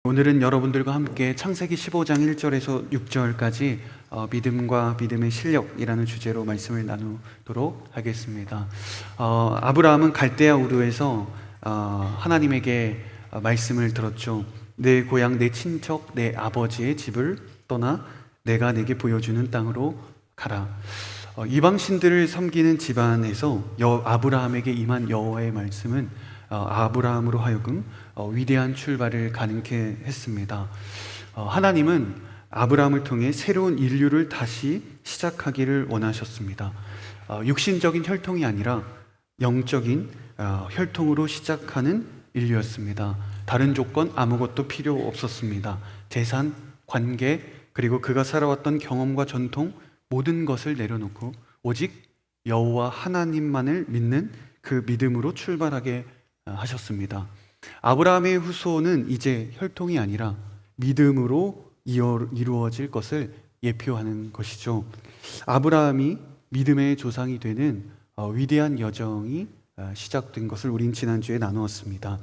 오늘은 여러분들과 함께 창세기 15장 1절에서 6절까지 믿음과 믿음의 실력이라는 주제로 말씀을 나누도록 하겠습니다. 아브라함은 갈대아 우르에서 하나님에게 말씀을 들었죠. 내 고향, 내 친척, 내 아버지의 집을 떠나 내가 내게 보여주는 땅으로 가라. 이방신들을 섬기는 집안에서 아브라함에게 임한 여호와의 말씀은 아브라함으로 하여금 위대한 출발을 가능케 했습니다. 하나님은 아브라함을 통해 새로운 인류를 다시 시작하기를 원하셨습니다. 육신적인 혈통이 아니라 영적인 혈통으로 시작하는 인류였습니다. 다른 조건 아무것도 필요 없었습니다. 재산, 관계, 그리고 그가 살아왔던 경험과 전통 모든 것을 내려놓고 오직 여호와 하나님만을 믿는 그 믿음으로 출발하게 하셨습니다. 아브라함의 후손은 이제 혈통이 아니라 믿음으로 이루어질 것을 예표하는 것이죠. 아브라함이 믿음의 조상이 되는 위대한 여정이 시작된 것을 우린 지난주에 나누었습니다.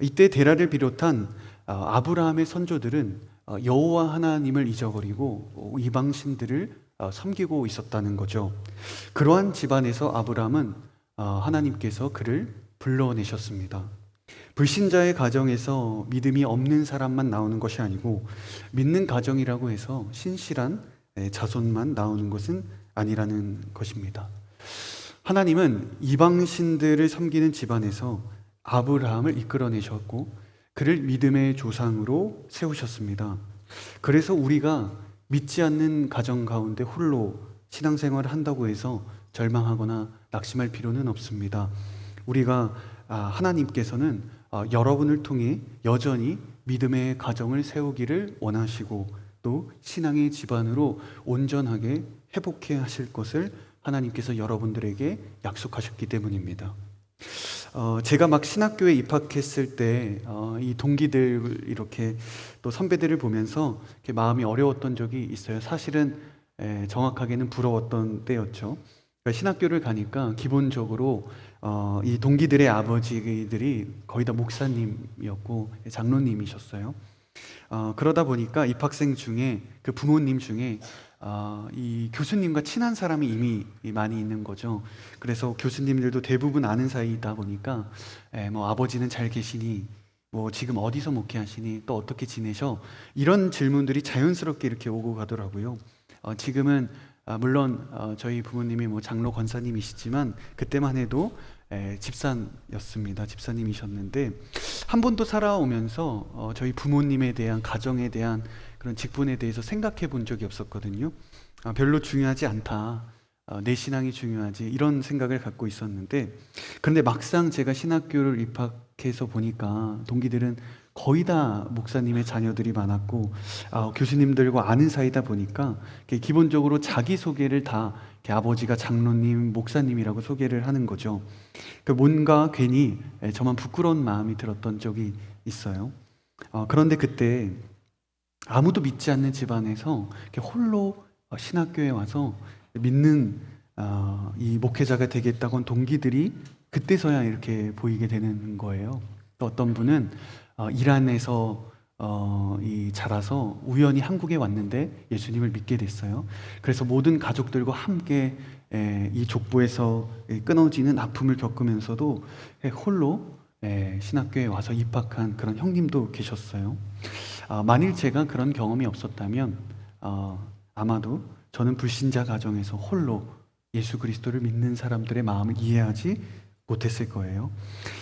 이때 데라를 비롯한 아브라함의 선조들은 여호와 하나님을 잊어버리고 이방신들을 섬기고 있었다는 거죠. 그러한 집안에서 아브라함은 하나님께서 그를 불러내셨습니다. 불신자의 가정에서 믿음이 없는 사람만 나오는 것이 아니고 믿는 가정이라고 해서 신실한 자손만 나오는 것은 아니라는 것입니다. 하나님은 이방신들을 섬기는 집안에서 아브라함을 이끌어내셨고 그를 믿음의 조상으로 세우셨습니다. 그래서 우리가 믿지 않는 가정 가운데 홀로 신앙생활을 한다고 해서 절망하거나 낙심할 필요는 없습니다. 우리가 하나님께서는 여러분을 통해 여전히 믿음의 가정을 세우기를 원하시고 또 신앙의 집안으로 온전하게 회복해 하실 것을 하나님께서 여러분들에게 약속하셨기 때문입니다. 제가 막 신학교에 입학했을 때 이 동기들 이렇게 또 선배들을 보면서 이렇게 마음이 어려웠던 적이 있어요. 사실은 정확하게는 부러웠던 때였죠. 그러니까 신학교를 가니까 기본적으로 이 동기들의 아버지들이 거의 다 목사님이었고 장로님이셨어요. 그러다 보니까 입학생 중에 그 부모님 중에 이 교수님과 친한 사람이 이미 많이 있는 거죠. 그래서 교수님들도 대부분 아는 사이이다 보니까 뭐 아버지는 잘 계시니, 뭐 지금 어디서 목회하시니, 또 어떻게 지내셔? 이런 질문들이 자연스럽게 이렇게 오고 가더라고요. 지금은 물론 저희 부모님이 뭐 장로 권사님이시지만 그때만 해도 집사였습니다. 집사님이셨는데 한 번도 살아오면서 저희 부모님에 대한 가정에 대한 그런 직분에 대해서 생각해 본 적이 없었거든요. 별로 중요하지 않다. 내 신앙이 중요하지. 이런 생각을 갖고 있었는데 그런데 막상 제가 신학교를 입학해서 보니까 동기들은 거의 다 목사님의 자녀들이 많았고 교수님들과 아는 사이다 보니까 기본적으로 자기소개를 다 아버지가 장로님, 목사님이라고 소개를 하는 거죠. 뭔가 괜히 저만 부끄러운 마음이 들었던 적이 있어요. 그런데 그때 아무도 믿지 않는 집안에서 홀로 신학교에 와서 믿는 이 목회자가 되겠다고 한 동기들이 그때서야 이렇게 보이게 되는 거예요. 또 어떤 분은 이란에서 자라서 우연히 한국에 왔는데 예수님을 믿게 됐어요. 그래서 모든 가족들과 함께 이 족보에서 끊어지는 아픔을 겪으면서도 홀로 신학교에 와서 입학한 그런 형님도 계셨어요. 만일 제가 그런 경험이 없었다면 아마도 저는 불신자 가정에서 홀로 예수 그리스도를 믿는 사람들의 마음을 이해하지 못했을 거예요.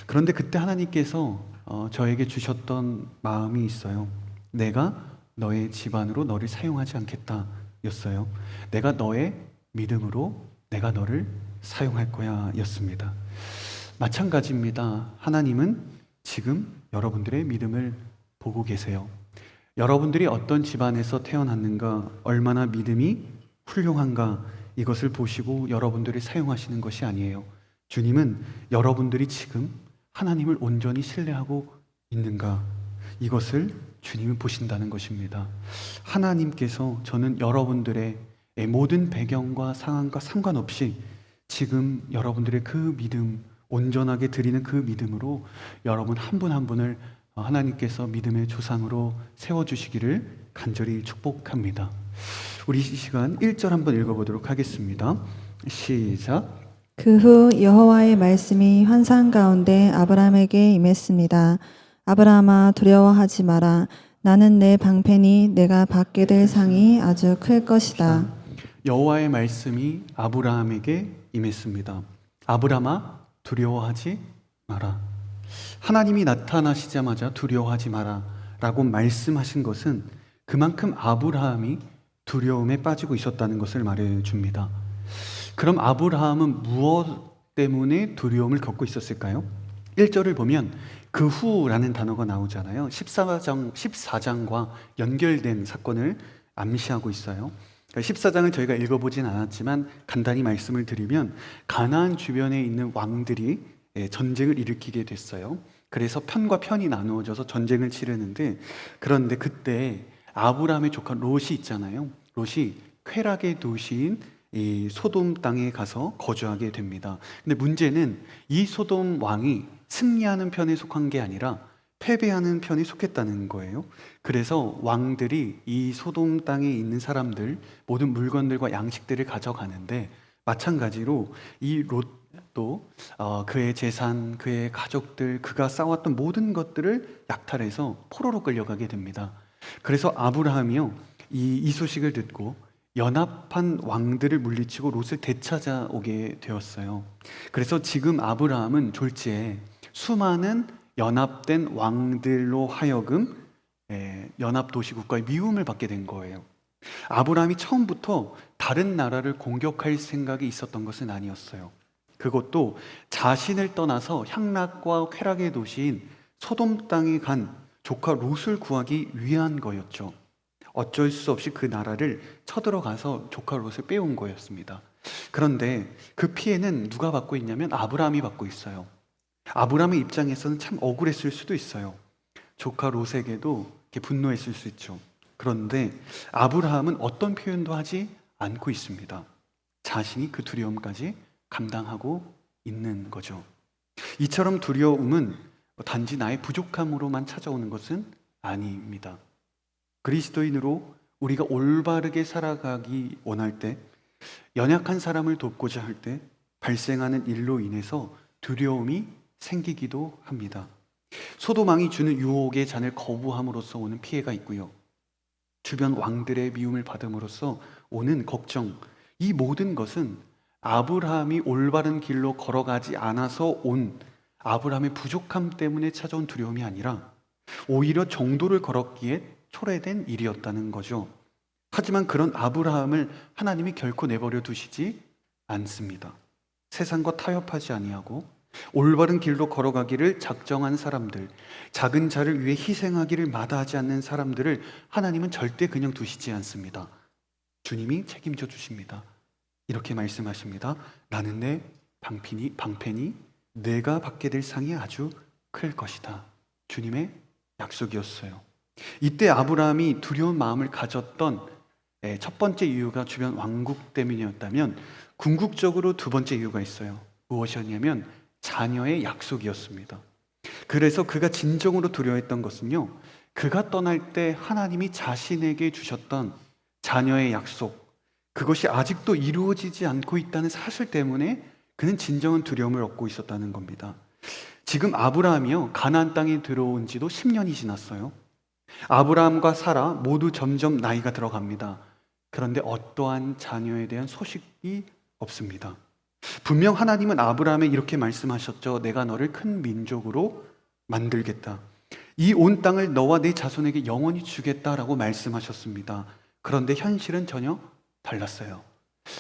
그런데 그때 하나님께서 저에게 주셨던 마음이 있어요. 내가 너의 집안으로 너를 사용하지 않겠다 였어요. 내가 너의 믿음으로 내가 너를 사용할 거야 였습니다. 마찬가지입니다. 하나님은 지금 여러분들의 믿음을 보고 계세요. 여러분들이 어떤 집안에서 태어났는가, 얼마나 믿음이 훌륭한가, 이것을 보시고 여러분들을 사용하시는 것이 아니에요. 주님은 여러분들이 지금 하나님을 온전히 신뢰하고 있는가, 이것을 주님은 보신다는 것입니다. 하나님께서 저는 여러분들의 모든 배경과 상황과 상관없이 지금 여러분들의 그 믿음, 온전하게 드리는 그 믿음으로 여러분 한 분 한 분을 하나님께서 믿음의 조상으로 세워주시기를 간절히 축복합니다. 우리 이 시간 1절 한번 읽어보도록 하겠습니다. 시작. 그 후 여호와의 말씀이 환상 가운데 아브라함에게 임했습니다. 아브라함아 두려워하지 마라. 나는 내 방편이 내가 받게 될 상이 아주 클 것이다. 여호와의 말씀이 아브라함에게 임했습니다. 아브라함아 두려워하지 마라. 하나님이 나타나시자마자 두려워하지 마라 라고 말씀하신 것은 그만큼 아브라함이 두려움에 빠지고 있었다는 것을 말해줍니다. 그럼 아브라함은 무엇 때문에 두려움을 겪고 있었을까요? 1절을 보면 그 후라는 단어가 나오잖아요. 14장과 연결된 사건을 암시하고 있어요. 14장을 저희가 읽어보진 않았지만 간단히 말씀을 드리면 가나안 주변에 있는 왕들이 전쟁을 일으키게 됐어요. 그래서 편과 편이 나누어져서 전쟁을 치르는데, 그런데 그때 아브라함의 조카 롯이 있잖아요. 롯이 쾌락의 도시인 이 소돔 땅에 가서 거주하게 됩니다. 근데 문제는 이 소돔 왕이 승리하는 편에 속한 게 아니라 패배하는 편에 속했다는 거예요. 그래서 왕들이 이 소돔 땅에 있는 사람들 모든 물건들과 양식들을 가져가는데, 마찬가지로 이 롯도 그의 재산, 그의 가족들, 그가 쌓았던 모든 것들을 약탈해서 포로로 끌려가게 됩니다. 그래서 아브라함이요, 이 소식을 듣고 연합한 왕들을 물리치고 롯을 되찾아오게 되었어요. 그래서 지금 아브라함은 졸지에 수많은 연합된 왕들로 하여금 연합 도시국가의 미움을 받게 된 거예요. 아브라함이 처음부터 다른 나라를 공격할 생각이 있었던 것은 아니었어요. 그것도 자신을 떠나서 향락과 쾌락의 도시인 소돔 땅에 간 조카 롯을 구하기 위한 거였죠. 어쩔 수 없이 그 나라를 쳐들어가서 조카 롯을 빼온 거였습니다. 그런데 그 피해는 누가 받고 있냐면 아브라함이 받고 있어요. 아브라함의 입장에서는 참 억울했을 수도 있어요. 조카 롯에게도 이렇게 분노했을 수 있죠. 그런데 아브라함은 어떤 표현도 하지 않고 있습니다. 자신이 그 두려움까지 감당하고 있는 거죠. 이처럼 두려움은 단지 나의 부족함으로만 찾아오는 것은 아닙니다. 그리스도인으로 우리가 올바르게 살아가기 원할 때, 연약한 사람을 돕고자 할 때 발생하는 일로 인해서 두려움이 생기기도 합니다. 소돔왕이 주는 유혹의 잔을 거부함으로써 오는 피해가 있고요, 주변 왕들의 미움을 받음으로써 오는 걱정, 이 모든 것은 아브라함이 올바른 길로 걸어가지 않아서 온 아브라함의 부족함 때문에 찾아온 두려움이 아니라 오히려 정도를 걸었기에 초래된 일이었다는 거죠. 하지만 그런 아브라함을 하나님이 결코 내버려 두시지 않습니다. 세상과 타협하지 아니하고 올바른 길로 걸어가기를 작정한 사람들, 작은 자를 위해 희생하기를 마다하지 않는 사람들을 하나님은 절대 그냥 두시지 않습니다. 주님이 책임져 주십니다. 이렇게 말씀하십니다. 나는 내 방편이 내가 받게 될 상이 아주 클 것이다. 주님의 약속이었어요. 이때 아브라함이 두려운 마음을 가졌던 첫 번째 이유가 주변 왕국 때문이었다면, 궁극적으로 두 번째 이유가 있어요. 무엇이었냐면 자녀의 약속이었습니다. 그래서 그가 진정으로 두려워했던 것은요, 그가 떠날 때 하나님이 자신에게 주셨던 자녀의 약속, 그것이 아직도 이루어지지 않고 있다는 사실 때문에 그는 진정한 두려움을 얻고 있었다는 겁니다. 지금 아브라함이요, 가나안 땅에 들어온 지도 10년이 지났어요. 아브라함과 사라 모두 점점 나이가 들어갑니다. 그런데 어떠한 자녀에 대한 소식이 없습니다. 분명 하나님은 아브라함에 이렇게 말씀하셨죠. 내가 너를 큰 민족으로 만들겠다. 이 온 땅을 너와 네 자손에게 영원히 주겠다라고 말씀하셨습니다. 그런데 현실은 전혀 달랐어요.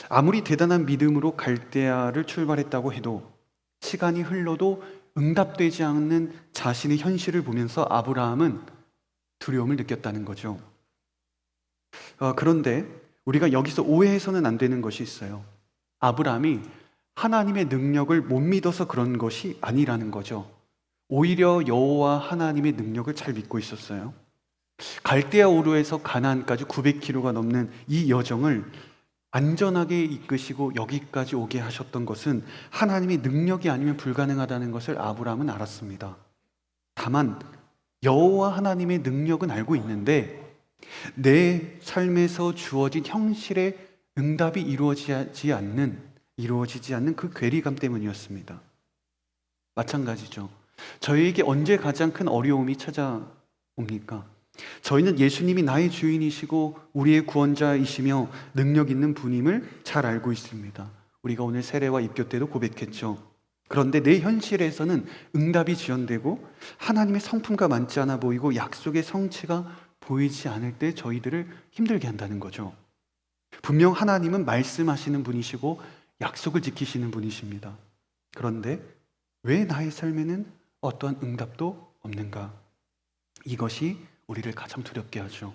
아무리 대단한 믿음으로 갈대아를 출발했다고 해도 시간이 흘러도 응답되지 않는 자신의 현실을 보면서 아브라함은 두려움을 느꼈다는 거죠. 그런데 우리가 여기서 오해해서는 안 되는 것이 있어요. 아브라함이 하나님의 능력을 못 믿어서 그런 것이 아니라는 거죠. 오히려 여호와 하나님의 능력을 잘 믿고 있었어요. 갈대아 우르에서 가나안까지 900km가 넘는 이 여정을 안전하게 이끄시고 여기까지 오게 하셨던 것은 하나님의 능력이 아니면 불가능하다는 것을 아브라함은 알았습니다. 다만 여호와 하나님의 능력은 알고 있는데 내 삶에서 주어진 현실의 응답이 이루어지지 않는 그 괴리감 때문이었습니다. 마찬가지죠. 저희에게 언제 가장 큰 어려움이 찾아옵니까? 저희는 예수님이 나의 주인이시고 우리의 구원자이시며 능력 있는 분임을 잘 알고 있습니다. 우리가 오늘 세례와 입교 때도 고백했죠. 그런데 내 현실에서는 응답이 지연되고 하나님의 성품과 맞지 않아 보이고 약속의 성취가 보이지 않을 때 저희들을 힘들게 한다는 거죠. 분명 하나님은 말씀하시는 분이시고 약속을 지키시는 분이십니다. 그런데 왜 나의 삶에는 어떠한 응답도 없는가? 이것이 우리를 가장 두렵게 하죠.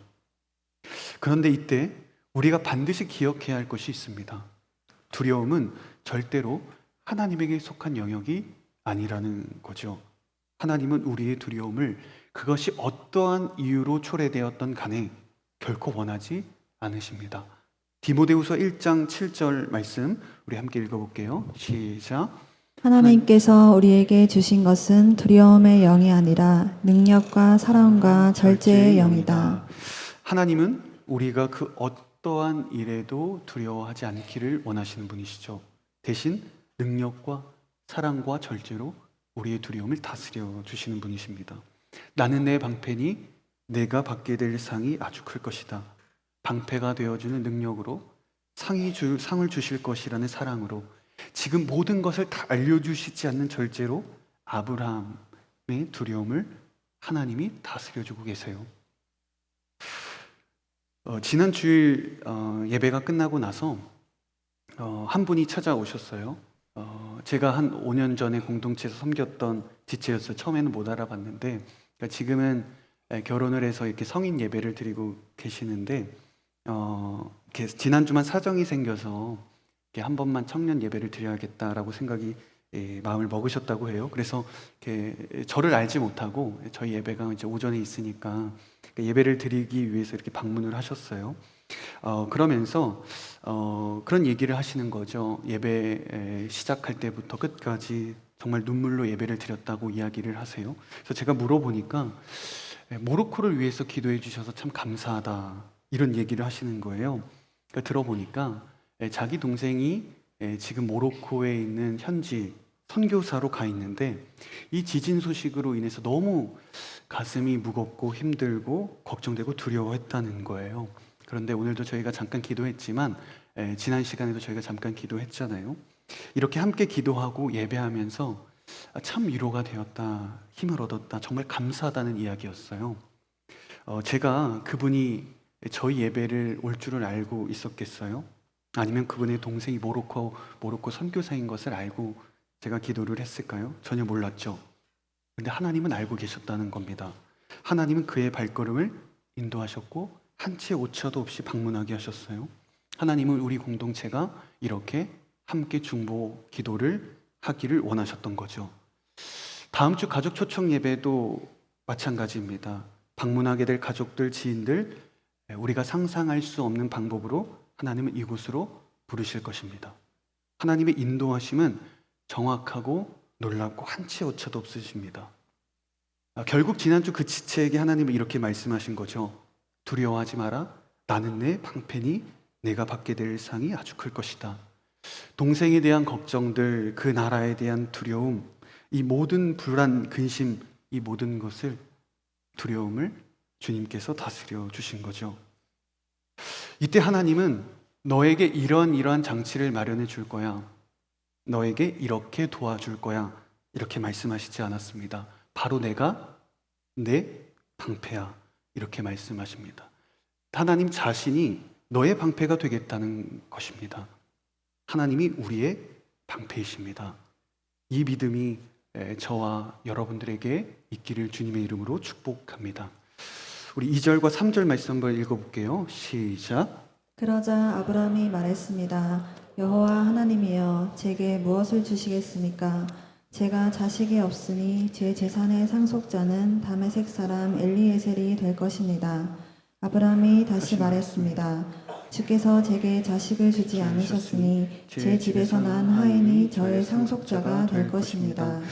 그런데 이때 우리가 반드시 기억해야 할 것이 있습니다. 두려움은 절대로 하나님에게 속한 영역이 아니라는 거죠. 하나님은 우리의 두려움을 그것이 어떠한 이유로 초래되었던 간에 결코 원하지 않으십니다. 디모데후서 1장 7절 말씀 우리 함께 읽어볼게요. 시작. 하나님께서 우리에게 주신 것은 두려움의 영이 아니라 능력과 사랑과 절제의 영이다. 하나님은 우리가 그 어떠한 일에도 두려워하지 않기를 원하시는 분이시죠. 대신 능력과 사랑과 절제로 우리의 두려움을 다스려 주시는 분이십니다. 나는 내 방패니 내가 받게 될 상이 아주 클 것이다. 방패가 되어주는 능력으로 상을 주실 것이라는 사랑으로 지금 모든 것을 다 알려주시지 않는 절제로 아브라함의 두려움을 하나님이 다스려주고 계세요. 지난 주일 예배가 끝나고 나서 한 분이 찾아오셨어요. 제가 한 5년 전에 공동체에서 섬겼던 지체였어요. 처음에는 못 알아봤는데 지금은 결혼을 해서 이렇게 성인 예배를 드리고 계시는데 이렇게 지난주만 사정이 생겨서 이렇게 한 번만 청년 예배를 드려야겠다라고 생각이 마음을 먹으셨다고 해요. 그래서 이렇게 저를 알지 못하고 저희 예배가 이제 오전에 있으니까 예배를 드리기 위해서 이렇게 방문을 하셨어요. 그러면서 그런 얘기를 하시는 거죠. 예배 시작할 때부터 끝까지 정말 눈물로 예배를 드렸다고 이야기를 하세요. 그래서 제가 물어보니까 모로코를 위해서 기도해 주셔서 참 감사하다 이런 얘기를 하시는 거예요. 그러니까 들어보니까 자기 동생이 지금 모로코에 있는 현지 선교사로 가 있는데 이 지진 소식으로 인해서 너무 가슴이 무겁고 힘들고 걱정되고 두려워했다는 거예요. 그런데 오늘도 저희가 잠깐 기도했지만 지난 시간에도 저희가 잠깐 기도했잖아요. 이렇게 함께 기도하고 예배하면서 참 위로가 되었다, 힘을 얻었다, 정말 감사하다는 이야기였어요. 제가 그분이 저희 예배를 올 줄을 알고 있었겠어요? 아니면 그분의 동생이 모로코 선교사인 것을 알고 제가 기도를 했을까요? 전혀 몰랐죠. 근데 하나님은 알고 계셨다는 겁니다. 하나님은 그의 발걸음을 인도하셨고 한 치의 오차도 없이 방문하게 하셨어요. 하나님은 우리 공동체가 이렇게 함께 중보 기도를 하기를 원하셨던 거죠. 다음 주 가족 초청 예배도 마찬가지입니다. 방문하게 될 가족들, 지인들, 우리가 상상할 수 없는 방법으로 하나님은 이곳으로 부르실 것입니다. 하나님의 인도하심은 정확하고 놀랍고 한 치의 오차도 없으십니다. 결국 지난주 그 지체에게 하나님은 이렇게 말씀하신 거죠. 두려워하지 마라. 나는 내 방패니 내가 받게 될 상이 아주 클 것이다. 동생에 대한 걱정들, 그 나라에 대한 두려움, 이 모든 불안, 근심, 이 모든 것을 두려움을 주님께서 다스려 주신 거죠. 이때 하나님은 너에게 이러한 장치를 마련해 줄 거야. 너에게 이렇게 도와줄 거야. 이렇게 말씀하시지 않았습니다. 바로 내가 내 방패야. 이렇게 말씀하십니다. 하나님 자신이 너의 방패가 되겠다는 것입니다. 하나님이 우리의 방패이십니다. 이 믿음이 저와 여러분들에게 있기를 주님의 이름으로 축복합니다. 우리 2절과 3절 말씀 한번 읽어볼게요. 시작. 그러자 아브라함이 말했습니다. 여호와 하나님이여 제게 무엇을 주시겠습니까? 제가 자식이 없으니 제 재산의 상속자는 다메섹 사람 엘리에셀이 될 것입니다. 아브라함이 다시 말했습니다. 주께서 제게 자식을 주지 않으셨으니 제 집에서 난 하인이 저의 상속자가 될 것입니다.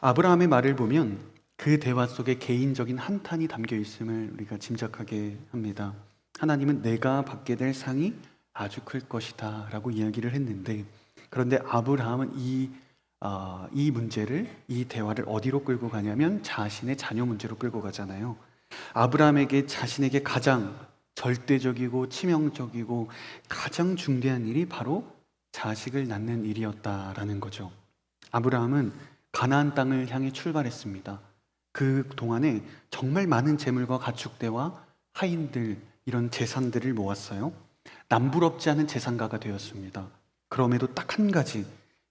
아브라함의 말을 보면 그 그 대화 속에 개인적인 한탄이 담겨 있음을 우리가 짐작하게 합니다. 하나님은 내가 받게 될 상이 아주 클 것이다 라고 이야기를 했는데, 그런데 아브라함은 이 문제를, 이 대화를 어디로 끌고 가냐면 자신의 자녀 문제로 끌고 가잖아요. 아브라함에게, 자신에게 가장 절대적이고 치명적이고 가장 중대한 일이 바로 자식을 낳는 일이었다라는 거죠. 아브라함은 가나안 땅을 향해 출발했습니다. 그 동안에 정말 많은 재물과 가축대와 하인들, 이런 재산들을 모았어요. 남부럽지 않은 재산가가 되었습니다. 그럼에도 딱 한 가지,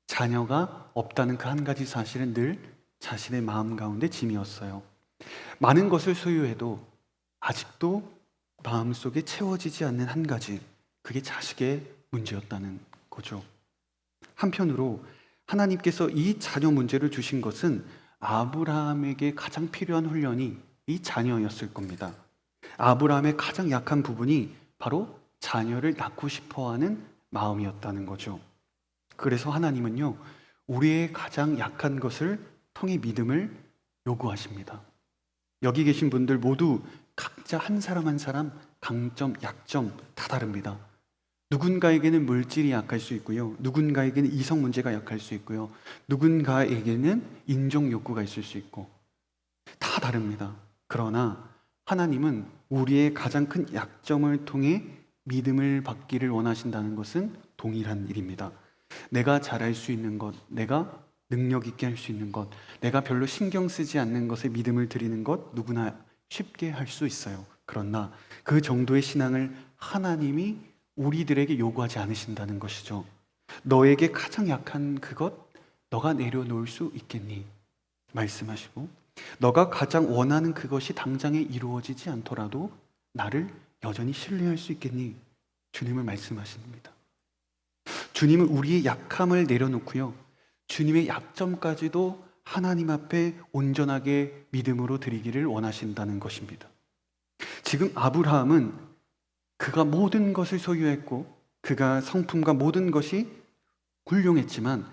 자녀가 없다는 그 한 가지 사실은 늘 자신의 마음 가운데 짐이었어요. 많은 것을 소유해도 아직도 마음속에 채워지지 않는 한 가지, 그게 자식의 문제였다는 거죠. 한편으로 하나님께서 이 자녀 문제를 주신 것은 아브라함에게 가장 필요한 훈련이 이 자녀였을 겁니다. 아브라함의 가장 약한 부분이 바로 자녀를 낳고 싶어하는 마음이었다는 거죠. 그래서 하나님은요, 우리의 가장 약한 것을 통해 믿음을 요구하십니다. 여기 계신 분들 모두 각자 한 사람 한 사람 강점, 약점 다 다릅니다. 누군가에게는 물질이 약할 수 있고요, 누군가에게는 이성 문제가 약할 수 있고요, 누군가에게는 인종 욕구가 있을 수 있고, 다 다릅니다. 그러나 하나님은 우리의 가장 큰 약점을 통해 믿음을 받기를 원하신다는 것은 동일한 일입니다. 내가 잘할 수 있는 것, 내가 능력 있게 할 수 있는 것, 내가 별로 신경 쓰지 않는 것에 믿음을 드리는 것, 누구나 쉽게 할 수 있어요. 그러나 그 정도의 신앙을 하나님이 우리들에게 요구하지 않으신다는 것이죠. 너에게 가장 약한 그것, 너가 내려놓을 수 있겠니? 말씀하시고, 너가 가장 원하는 그것이 당장에 이루어지지 않더라도 나를 여전히 신뢰할 수 있겠니? 주님을 말씀하십니다. 주님은 우리의 약함을 내려놓고요, 주님의 약점까지도 하나님 앞에 온전하게 믿음으로 드리기를 원하신다는 것입니다. 지금 아브라함은 그가 모든 것을 소유했고 그가 성품과 모든 것이 훌륭했지만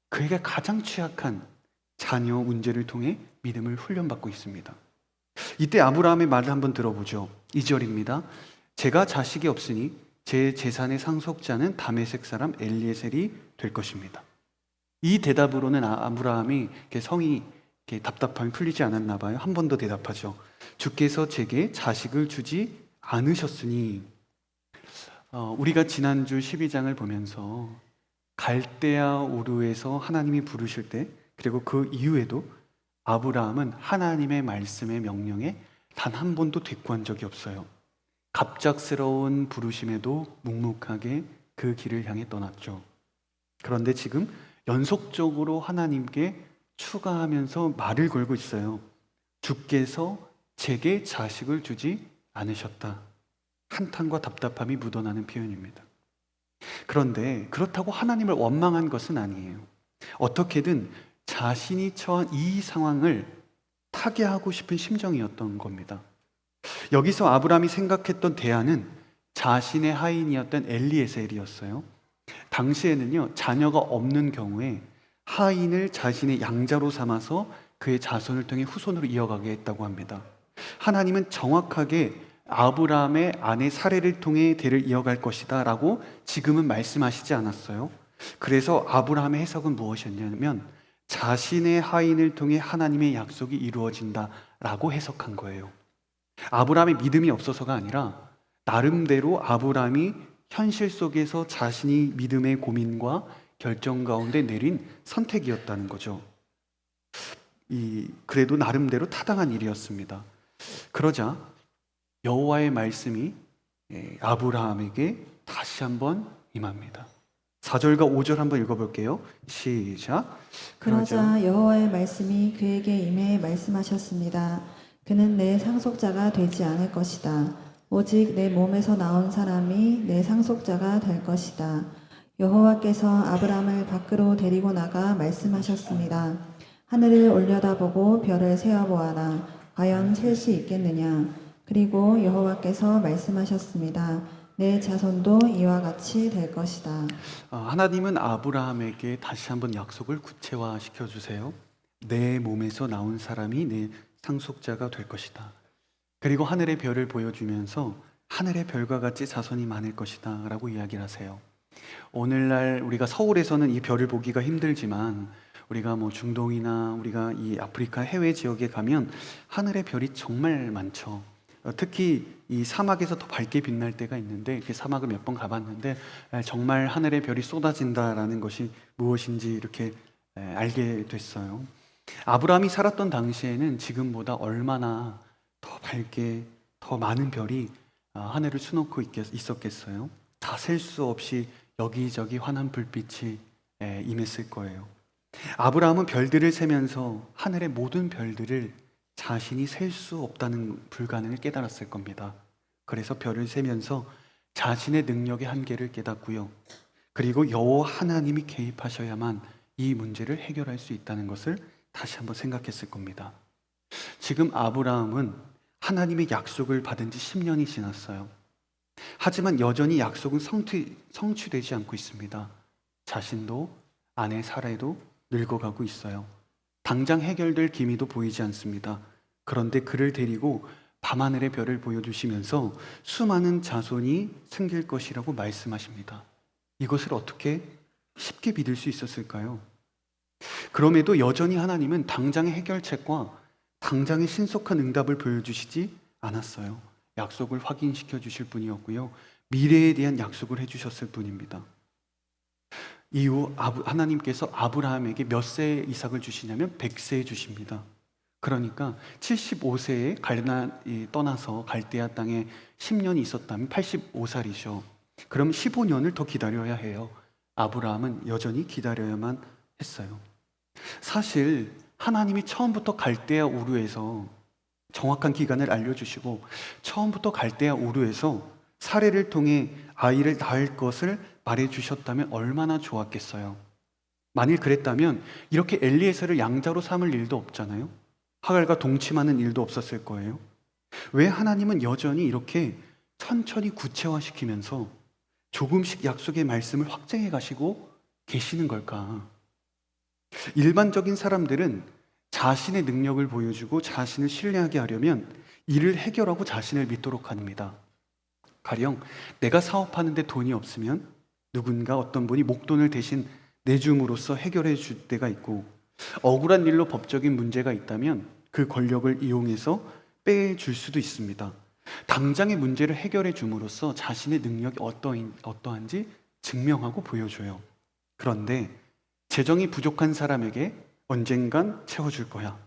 그에게 가장 취약한 자녀 문제를 통해 믿음을 훈련받고 있습니다. 이때 아브라함의 말을 한번 들어보죠. 2절입니다. 제가 자식이 없으니 제 재산의 상속자는 다메섹 사람 엘리에셀이 될 것입니다. 이 대답으로는 아브라함이 성이 답답함이 풀리지 않았나 봐요. 한 번 더 대답하죠. 주께서 제게 자식을 주지 않으셨으니. 우리가 지난주 12장을 보면서 갈대아 우르에서 하나님이 부르실 때, 그리고 그 이후에도 아브라함은 하나님의 말씀의 명령에 단 한 번도 대꾸한 적이 없어요. 갑작스러운 부르심에도 묵묵하게 그 길을 향해 떠났죠. 그런데 지금 연속적으로 하나님께 추가하면서 말을 걸고 있어요. 주께서 제게 자식을 주지 않으셨다. 한탄과 답답함이 묻어나는 표현입니다. 그런데 그렇다고 하나님을 원망한 것은 아니에요. 어떻게든 자신이 처한 이 상황을 타개하고 싶은 심정이었던 겁니다. 여기서 아브라함이 생각했던 대안은 자신의 하인이었던 엘리에셀이었어요. 당시에는요, 자녀가 없는 경우에 하인을 자신의 양자로 삼아서 그의 자손을 통해 후손으로 이어가게 했다고 합니다. 하나님은 정확하게 아브라함의 아내 사레를 통해 대를 이어갈 것이다 라고 지금은 말씀하시지 않았어요. 그래서 아브라함의 해석은 무엇이었냐면 자신의 하인을 통해 하나님의 약속이 이루어진다 라고 해석한 거예요. 아브라함의 믿음이 없어서가 아니라 나름대로 아브라함이 현실 속에서 자신이 믿음의 고민과 결정 가운데 내린 선택이었다는 거죠. 그래도 나름대로 타당한 일이었습니다. 그러자 여호와의 말씀이 아브라함에게 다시 한번 임합니다. 4절과 5절 한번 읽어볼게요. 시작. 그러자 여호와의 말씀이 그에게 임해 말씀하셨습니다. 그는 내 상속자가 되지 않을 것이다. 오직 내 몸에서 나온 사람이 내 상속자가 될 것이다. 여호와께서 아브람을 밖으로 데리고 나가 말씀하셨습니다. 하늘을 올려다보고 별을 세어보아라. 과연 셀 수 있겠느냐? 그리고 여호와께서 말씀하셨습니다. 내 자손도 이와 같이 될 것이다. 하나님은 아브라함에게 다시 한번 약속을 구체화시켜 주세요. 내 몸에서 나온 사람이 내 상속자가 될 것이다. 그리고 하늘의 별을 보여주면서 하늘의 별과 같이 자손이 많을 것이다 라고 이야기를 하세요. 오늘날 우리가 서울에서는 이 별을 보기가 힘들지만 우리가 뭐 중동이나 우리가 이 아프리카 해외 지역에 가면 하늘의 별이 정말 많죠. 특히 이 사막에서 더 밝게 빛날 때가 있는데, 그 사막을 몇 번 가봤는데 정말 하늘의 별이 쏟아진다라는 것이 무엇인지 이렇게 알게 됐어요. 아브라함이 살았던 당시에는 지금보다 얼마나 더 밝게 더 많은 별이 하늘을 수놓고 있었겠어요. 다 셀 수 없이 여기저기 환한 불빛이 임했을 거예요. 아브라함은 별들을 세면서 하늘의 모든 별들을 자신이 셀 수 없다는 불가능을 깨달았을 겁니다. 그래서 별을 세면서 자신의 능력의 한계를 깨닫고요. 그리고 여호와 하나님이 개입하셔야만 이 문제를 해결할 수 있다는 것을 다시 한번 생각했을 겁니다. 지금 아브라함은 하나님의 약속을 받은 지 10년이 지났어요. 하지만 여전히 약속은 성취되지 않고 있습니다. 자신도 아내 사라도 늙어가고 있어요. 당장 해결될 기미도 보이지 않습니다. 그런데 그를 데리고 밤하늘의 별을 보여주시면서 수많은 자손이 생길 것이라고 말씀하십니다. 이것을 어떻게 쉽게 믿을 수 있었을까요? 그럼에도 여전히 하나님은 당장의 해결책과 당장의 신속한 응답을 보여주시지 않았어요. 약속을 확인시켜 주실 뿐이었고요. 미래에 대한 약속을 해주셨을 뿐입니다. 이후 하나님께서 아브라함에게 몇 세의 이삭을 주시냐면 100세에 주십니다. 그러니까 75세에 떠나서 갈대아 땅에 10년이 있었다면 85살이죠. 그럼 15년을 더 기다려야 해요. 아브라함은 여전히 기다려야만 했어요. 사실 하나님이 처음부터 갈대아 우르에서 정확한 기간을 알려주시고 처음부터 갈대아 우르에서 사례를 통해 아이를 낳을 것을 말해주셨다면 얼마나 좋았겠어요. 만일 그랬다면 이렇게 엘리에셀을 양자로 삼을 일도 없잖아요. 하갈과 동침하는 일도 없었을 거예요. 왜 하나님은 여전히 이렇게 천천히 구체화시키면서 조금씩 약속의 말씀을 확증해 가시고 계시는 걸까? 일반적인 사람들은 자신의 능력을 보여주고 자신을 신뢰하게 하려면 이를 해결하고 자신을 믿도록 합니다. 가령 내가 사업하는데 돈이 없으면 누군가 어떤 분이 목돈을 대신 내줌으로써 해결해 줄 때가 있고, 억울한 일로 법적인 문제가 있다면 그 권력을 이용해서 빼줄 수도 있습니다. 당장의 문제를 해결해 줌으로써 자신의 능력이 어떠한지 증명하고 보여줘요. 그런데 재정이 부족한 사람에게 언젠간 채워줄 거야.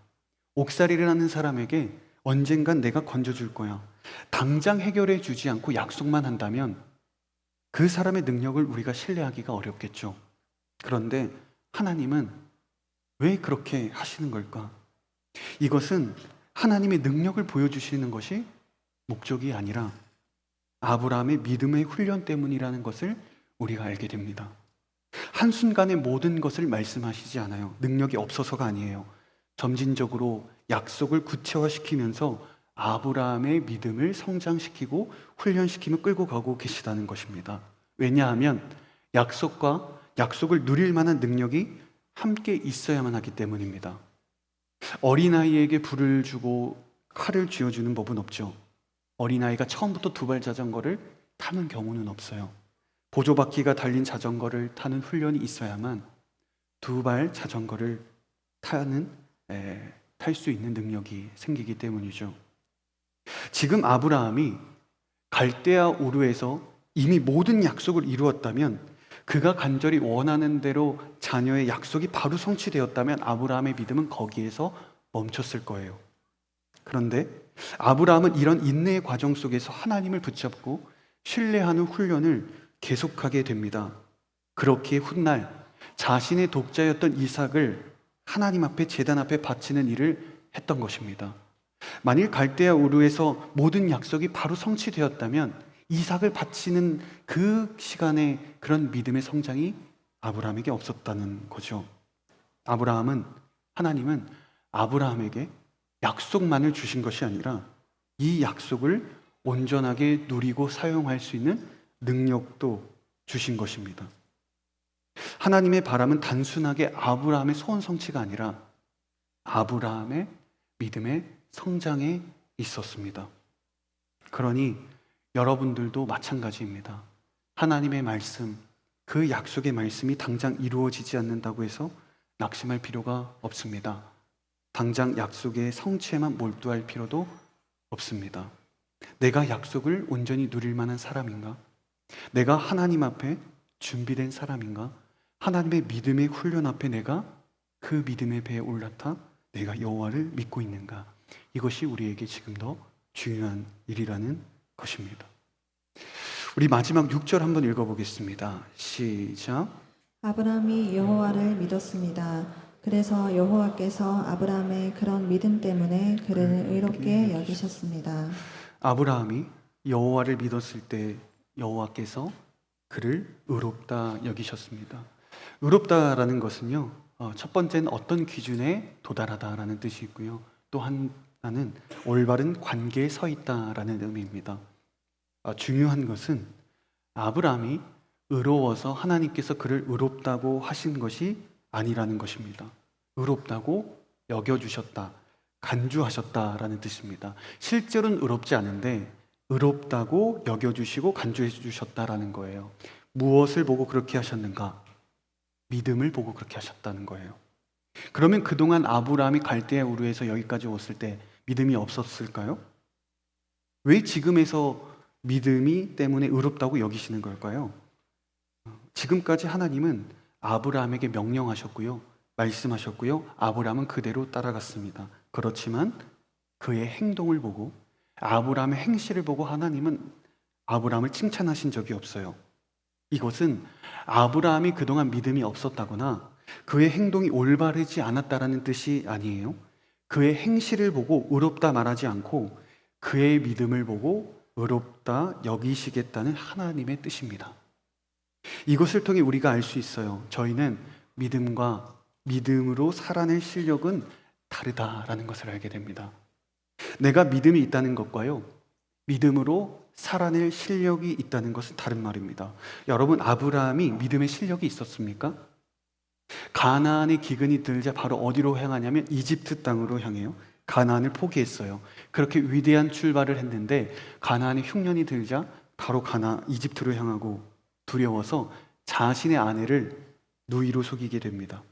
옥살이를 하는 사람에게 언젠간 내가 건져줄 거야. 당장 해결해 주지 않고 약속만 한다면 그 사람의 능력을 우리가 신뢰하기가 어렵겠죠. 그런데 하나님은 왜 그렇게 하시는 걸까? 이것은 하나님의 능력을 보여주시는 것이 목적이 아니라 아브라함의 믿음의 훈련 때문이라는 것을 우리가 알게 됩니다. 한순간에 모든 것을 말씀하시지 않아요. 능력이 없어서가 아니에요. 점진적으로 약속을 구체화시키면서 아브라함의 믿음을 성장시키고 훈련시키며 끌고 가고 계시다는 것입니다. 왜냐하면 약속을 누릴 만한 능력이 함께 있어야만 하기 때문입니다. 어린아이에게 불을 주고 칼을 쥐어주는 법은 없죠. 어린아이가 처음부터 두발 자전거를 타는 경우는 없어요. 보조바퀴가 달린 자전거를 타는 훈련이 있어야만 두발 자전거를 탈 수 있는 능력이 생기기 때문이죠. 지금 아브라함이 갈대아 우르에서 이미 모든 약속을 이루었다면, 그가 간절히 원하는 대로 자녀의 약속이 바로 성취되었다면 아브라함의 믿음은 거기에서 멈췄을 거예요. 그런데 아브라함은 이런 인내의 과정 속에서 하나님을 붙잡고 신뢰하는 훈련을 계속하게 됩니다. 그렇게 훗날 자신의 독자였던 이삭을 하나님 앞에 제단 앞에 바치는 일을 했던 것입니다. 만일 갈대아 우르에서 모든 약속이 바로 성취되었다면 이삭을 바치는 그 시간에 그런 믿음의 성장이 아브라함에게 없었다는 거죠. 하나님은 아브라함에게 약속만을 주신 것이 아니라 이 약속을 온전하게 누리고 사용할 수 있는 능력도 주신 것입니다. 하나님의 바람은 단순하게 아브라함의 소원 성취가 아니라 아브라함의 믿음의 성장해 있었습니다. 그러니 여러분들도 마찬가지입니다. 하나님의 말씀, 그 약속의 말씀이 당장 이루어지지 않는다고 해서 낙심할 필요가 없습니다. 당장 약속의 성취에만 몰두할 필요도 없습니다. 내가 약속을 온전히 누릴 만한 사람인가? 내가 하나님 앞에 준비된 사람인가? 하나님의 믿음의 훈련 앞에 내가 그 믿음의 배에 올라타 내가 여호와를 믿고 있는가? 이것이 우리에게 지금 더 중요한 일이라는 것입니다. 우리 마지막 6절 한번 읽어보겠습니다. 시작. 아브라함이 여호와를 믿었습니다. 그래서 여호와께서 아브라함의 그런 믿음 때문에 그를 의롭게 여기셨습니다. 아브라함이 여호와를 믿었을 때 여호와께서 그를 의롭다 여기셨습니다. 의롭다라는 것은요, 첫 번째는 어떤 기준에 도달하다라는 뜻이 있고요. 또 하나는 올바른 관계에 서 있다라는 의미입니다. 중요한 것은 아브라함이 의로워서 하나님께서 그를 의롭다고 하신 것이 아니라는 것입니다. 의롭다고 여겨주셨다, 간주하셨다라는 뜻입니다. 실제로는 의롭지 않은데 의롭다고 여겨주시고 간주해 주셨다라는 거예요. 무엇을 보고 그렇게 하셨는가? 믿음을 보고 그렇게 하셨다는 거예요. 그러면 그동안 아브라함이 갈대아 우르에서 여기까지 왔을 때 믿음이 없었을까요? 왜 지금에서 믿음이 때문에 의롭다고 여기시는 걸까요? 지금까지 하나님은 아브라함에게 명령하셨고요, 말씀하셨고요, 아브라함은 그대로 따라갔습니다. 그렇지만 그의 행동을 보고, 아브라함의 행실을 보고 하나님은 아브라함을 칭찬하신 적이 없어요. 이것은 아브라함이 그동안 믿음이 없었다거나 그의 행동이 올바르지 않았다라는 뜻이 아니에요. 그의 행실을 보고 의롭다 말하지 않고 그의 믿음을 보고 의롭다 여기시겠다는 하나님의 뜻입니다. 이것을 통해 우리가 알 수 있어요. 저희는 믿음과 믿음으로 살아낼 실력은 다르다라는 것을 알게 됩니다. 내가 믿음이 있다는 것과요, 믿음으로 살아낼 실력이 있다는 것은 다른 말입니다. 여러분, 아브라함이 믿음의 실력이 있었습니까? 가나안의 기근이 들자 바로 어디로 향하냐면 이집트 땅으로 향해요. 가나안을 포기했어요. 그렇게 위대한 출발을 했는데 가나안의 흉년이 들자 바로 이집트로 향하고 두려워서 자신의 아내를 누이로 속이게 됩니다.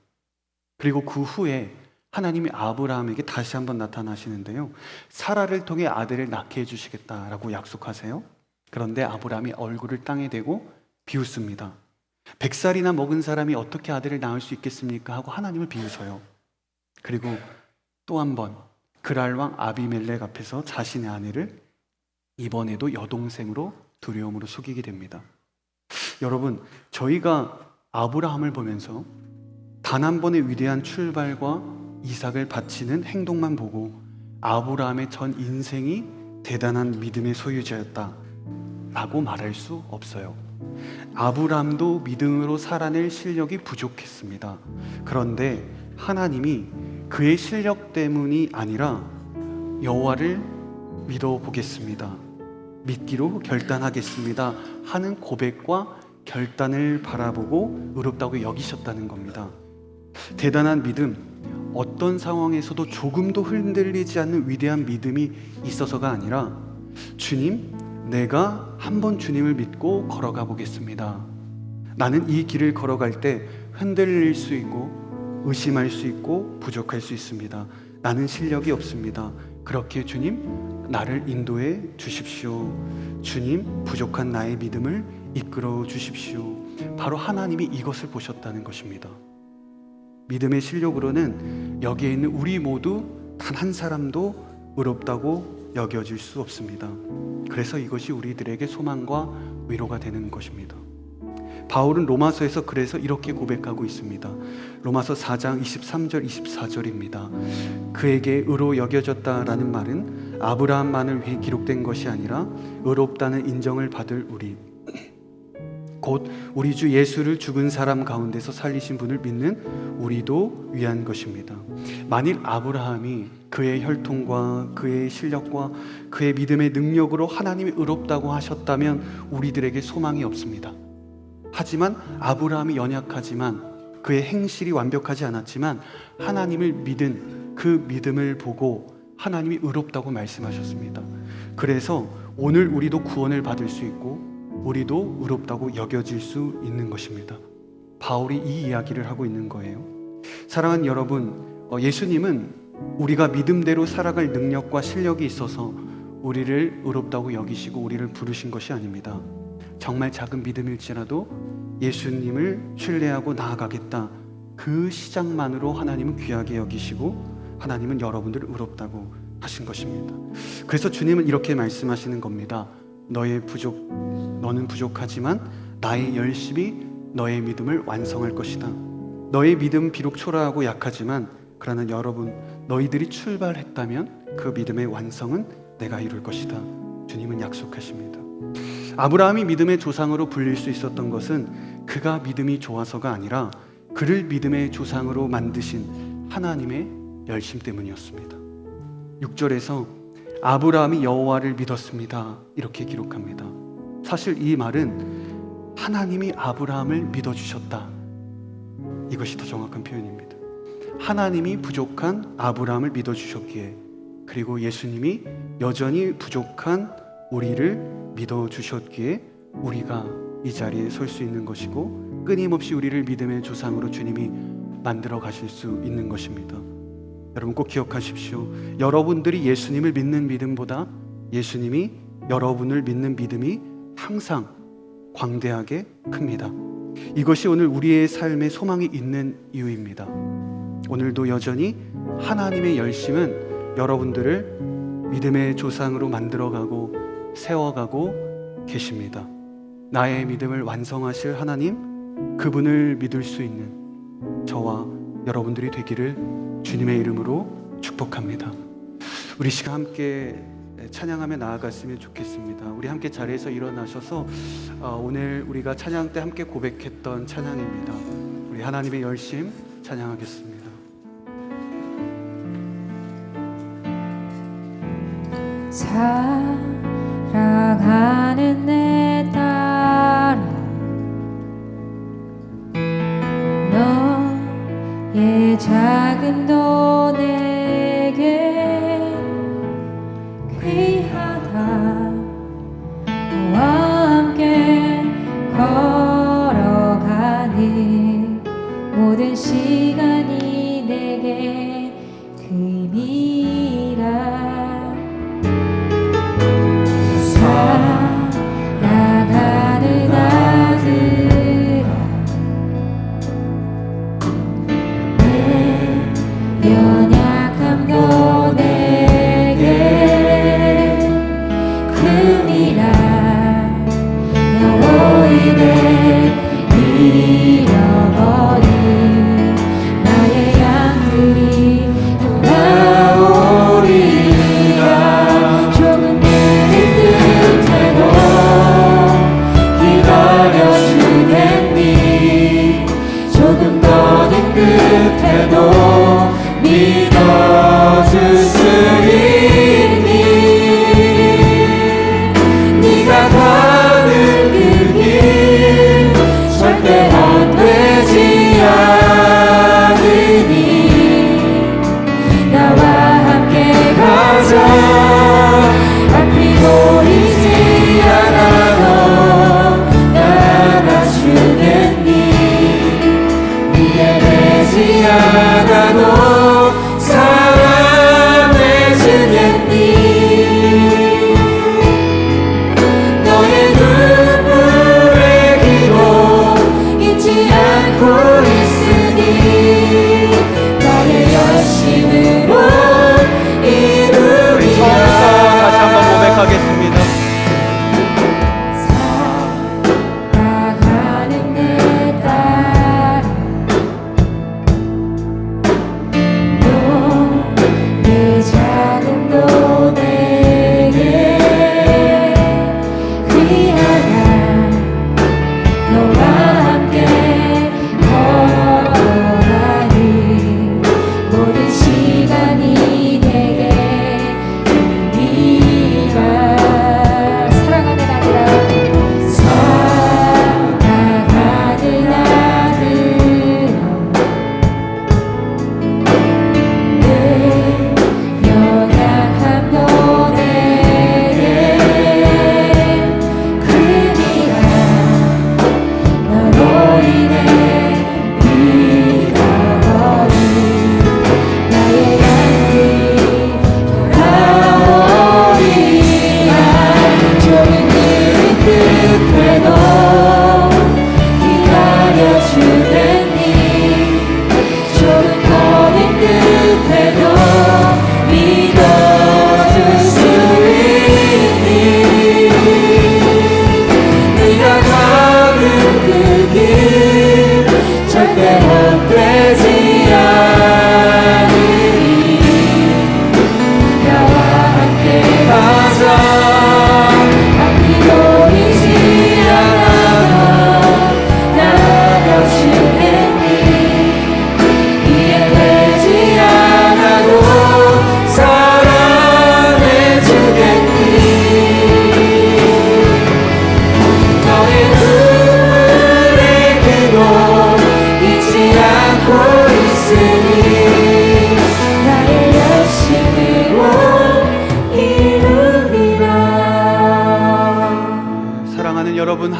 그리고 그 후에 하나님이 아브라함에게 다시 한번 나타나시는데요, 사라를 통해 아들을 낳게 해주시겠다라고 약속하세요. 그런데 아브라함이 얼굴을 땅에 대고 비웃습니다. 100살이나 먹은 사람이 어떻게 아들을 낳을 수 있겠습니까? 하고 하나님을 비웃어요. 그리고 또 한 번 그랄왕 아비멜렉 앞에서 자신의 아내를 이번에도 여동생으로 두려움으로 속이게 됩니다. 여러분, 저희가 아브라함을 보면서 단 한 번의 위대한 출발과 이삭을 바치는 행동만 보고 아브라함의 전 인생이 대단한 믿음의 소유자였다 라고 말할 수 없어요. 아브라함도 믿음으로 살아낼 실력이 부족했습니다. 그런데 하나님이 그의 실력 때문이 아니라 여호와를 믿어보겠습니다, 믿기로 결단하겠습니다 하는 고백과 결단을 바라보고 의롭다고 여기셨다는 겁니다. 대단한 믿음, 어떤 상황에서도 조금도 흔들리지 않는 위대한 믿음이 있어서가 아니라 주님, 내가 한번 주님을 믿고 걸어가 보겠습니다. 나는 이 길을 걸어갈 때 흔들릴 수 있고 의심할 수 있고 부족할 수 있습니다. 나는 실력이 없습니다. 그렇게 주님, 나를 인도해 주십시오. 주님, 부족한 나의 믿음을 이끌어 주십시오. 바로 하나님이 이것을 보셨다는 것입니다. 믿음의 실력으로는 여기에 있는 우리 모두 단 한 사람도 의롭다고 여겨질 수 없습니다. 그래서 이것이 우리들에게 소망과 위로가 되는 것입니다. 바울은 로마서에서 그래서 이렇게 고백하고 있습니다. 로마서 4장 23절 24절입니다. 그에게 의로 여겨졌다라는 말은 아브라함만을 위해 기록된 것이 아니라 의롭다는 인정을 받을 곧 우리 주 예수를 죽은 사람 가운데서 살리신 분을 믿는 우리도 위한 것입니다. 만일 아브라함이 그의 혈통과 그의 실력과 그의 믿음의 능력으로 하나님이 의롭다고 하셨다면 우리들에게 소망이 없습니다. 하지만 아브라함이 연약하지만 그의 행실이 완벽하지 않았지만 하나님을 믿은 그 믿음을 보고 하나님이 의롭다고 말씀하셨습니다. 그래서 오늘 우리도 구원을 받을 수 있고 우리도 의롭다고 여겨질 수 있는 것입니다. 바울이 이 이야기를 하고 있는 거예요. 사랑하는 여러분, 예수님은 우리가 믿음대로 살아갈 능력과 실력이 있어서 우리를 의롭다고 여기시고 우리를 부르신 것이 아닙니다. 정말 작은 믿음일지라도 예수님을 신뢰하고 나아가겠다, 그 시작만으로 하나님은 귀하게 여기시고 하나님은 여러분들을 의롭다고 하신 것입니다. 그래서 주님은 이렇게 말씀하시는 겁니다. 너는 부족하지만 나의 열심이 너의 믿음을 완성할 것이다. 너의 믿음 비록 초라하고 약하지만 그러나 여러분, 너희들이 출발했다면 그 믿음의 완성은 내가 이룰 것이다. 주님은 약속하십니다. 아브라함이 믿음의 조상으로 불릴 수 있었던 것은 그가 믿음이 좋아서가 아니라 그를 믿음의 조상으로 만드신 하나님의 열심 때문이었습니다. 6절에서 아브라함이 여호와를 믿었습니다, 이렇게 기록합니다. 사실 이 말은 하나님이 아브라함을 믿어주셨다, 이것이 더 정확한 표현입니다. 하나님이 부족한 아브라함을 믿어주셨기에, 그리고 예수님이 여전히 부족한 우리를 믿어주셨기에 우리가 이 자리에 설 수 있는 것이고 끊임없이 우리를 믿음의 조상으로 주님이 만들어 가실 수 있는 것입니다. 여러분 꼭 기억하십시오. 여러분들이 예수님을 믿는 믿음보다 예수님이 여러분을 믿는 믿음이 항상 광대하게 큽니다. 이것이 오늘 우리의 삶에 소망이 있는 이유입니다. 오늘도 여전히 하나님의 열심은 여러분들을 믿음의 조상으로 만들어가고 세워가고 계십니다. 나의 믿음을 완성하실 하나님, 그분을 믿을 수 있는 저와 여러분들이 되기를 주님의 이름으로 축복합니다. 우리 시간 함께 찬양하며 나아갔으면 좋겠습니다. 우리 함께 자리에서 일어나셔서 오늘 우리가 찬양 때 함께 고백했던 찬양입니다. 우리 하나님의 열심 찬양하겠습니다. 사랑하는 내 딸아, 너의 작음도 내게 귀하다. 너와 함께 걸어가는 모든 시간이 내게 의미라. 사랑하는 아들아, 내 연약함도 내게 큼이라. 너로 인해 잃어버린 나의 양들이 돌아오리라. 조금 느린 듯해도 기다려주겠니? 조금 더딘 듯해도 믿어줄 수 있니? 네가 가는 그 길 절대 헛되지 않으니 나와 함께 가자. 앞이 보이지 않아도 나가주겠니? 미안하지 않아도 사랑해주겠니? 너의 눈물의 기록 잊지 않고 있으니 나의 열심으로 이루리라.